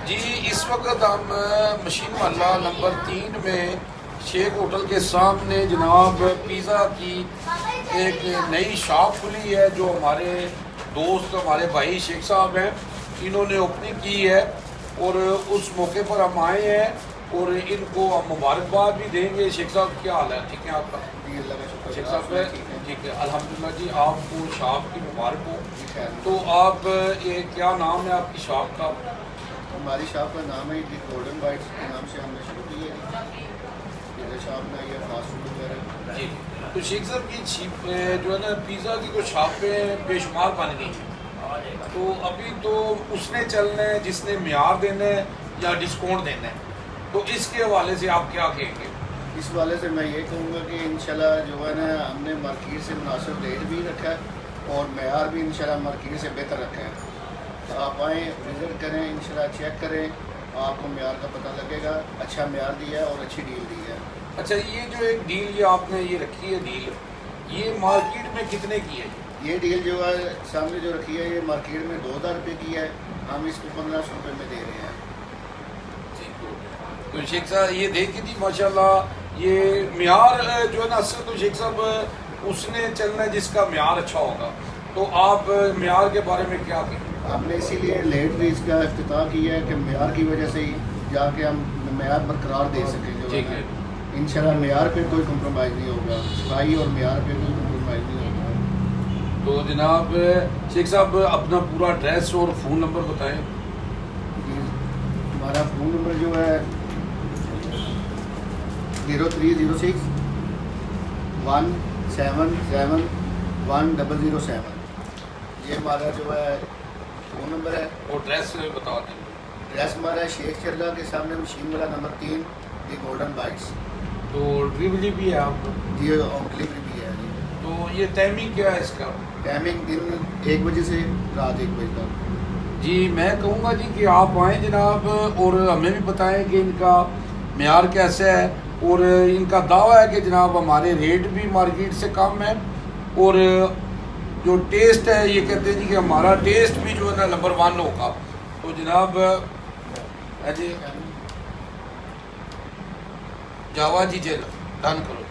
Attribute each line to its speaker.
Speaker 1: जी इस वक्त हम मशीन महल्ला नंबर 3 में शेख होटल के सामने जनाब पिज़्ज़ा की एक नई शॉप खुली है जो हमारे दोस्त हमारे भाई शेख साहब हैं, इन्होंने ओपनिंग की है और उस मौके पर हम आए हैं और इनको हम मुबारकबाद भी देंगे। शेख साहब क्या हाल है? ठीक है आपका? शेख साहब ठीक है अल्हम्दुलिल्लाह जी, आपको शॉप की मुबारक हो। तो आप ये क्या नाम है आपकी शॉप का?
Speaker 2: हमारी शॉप का नाम है दी गोल्डन बाइट्स के नाम से हमने शुरू की है शॉप में, ये फास्ट फूड वगैरह
Speaker 1: जी। तो शेख साहब की जो है ना पिज़्ज़ा की जो शॉपें बेशुमार बन गई हैं, तो अभी तो उसने चलना है जिसने म्यार देना है या डिस्काउंट देना है, तो इसके हवाले से आप क्या कहेंगे?
Speaker 2: इस वाले से मैं ये कहूँगा कि इंशाल्लाह जो है ना हमने मार्केट से मुनासिब रेट भी रखा है और म्यार भी इंशाल्लाह मार्केट से बेहतर रखा है। तो आप आएँ, विज़िट करें, इंशाल्लाह चेक करें, आपको म्यार का पता लगेगा। अच्छा म्यार दिया है और अच्छी डील दी है।
Speaker 1: अच्छा, ये जो एक डील ये आपने ये रखी है डील, ये मार्केट में कितने की है?
Speaker 2: ये डील जो है सामने जो रखी है ये मार्केट में 2000 रुपये की है, हम इसको 1500 रुपये में दे रहे हैं।
Speaker 1: तो शेख साहब ये देखी थी माशाल्लाह, ये म्यार जो है ना असल तो शेख साहब उसने चलना है जिसका म्यार अच्छा होगा, तो आप म्यार के बारे में क्या कहें?
Speaker 2: हमने इसीलिए लेट भी इसका इफ्तिताह किया है कि म्यार की वजह से ही जाके हम म्यार बरकरार दे सकें। जो
Speaker 1: ठीक है
Speaker 2: इंशाल्लाह म्यार पे कोई कम्प्रोमाइज़ नहीं होगा, सफाई और म्यार पे कोई कम्प्रोमाइज़ नहीं होगा।
Speaker 1: तो जनाब शेख साहब अपना पूरा एड्रेस और फ़ोन नंबर बताएं।
Speaker 2: हमारा फ़ोन नंबर जो है 0306 177 1007, ये हमारा जो है फ़ोन नंबर है।
Speaker 1: और एड्रेस बता दें।
Speaker 2: एड्रेस हमारा है शेख चरगा के सामने मशीन वाला नंबर 3 दी गोल्डन बाइट्स।
Speaker 1: तो डिलीवरी भी है आपको?
Speaker 2: जी होम डिलीवरी भी है जी।
Speaker 1: तो ये टाइमिंग क्या है इसका?
Speaker 2: टाइमिंग दिन 1 बजे से रात 1 बजे तक।
Speaker 1: जी मैं कहूँगा जी कि आप आएँ जनाब और हमें भी बताएं कि इनका म्यार कैसा है, और इनका दावा है कि जनाब हमारे रेट भी मार्केट से कम है और जो टेस्ट है ये कहते हैं जी कि हमारा टेस्ट भी जो है ना नंबर 1 होगा। तो जनाब जी जावा जी जेल डन करो।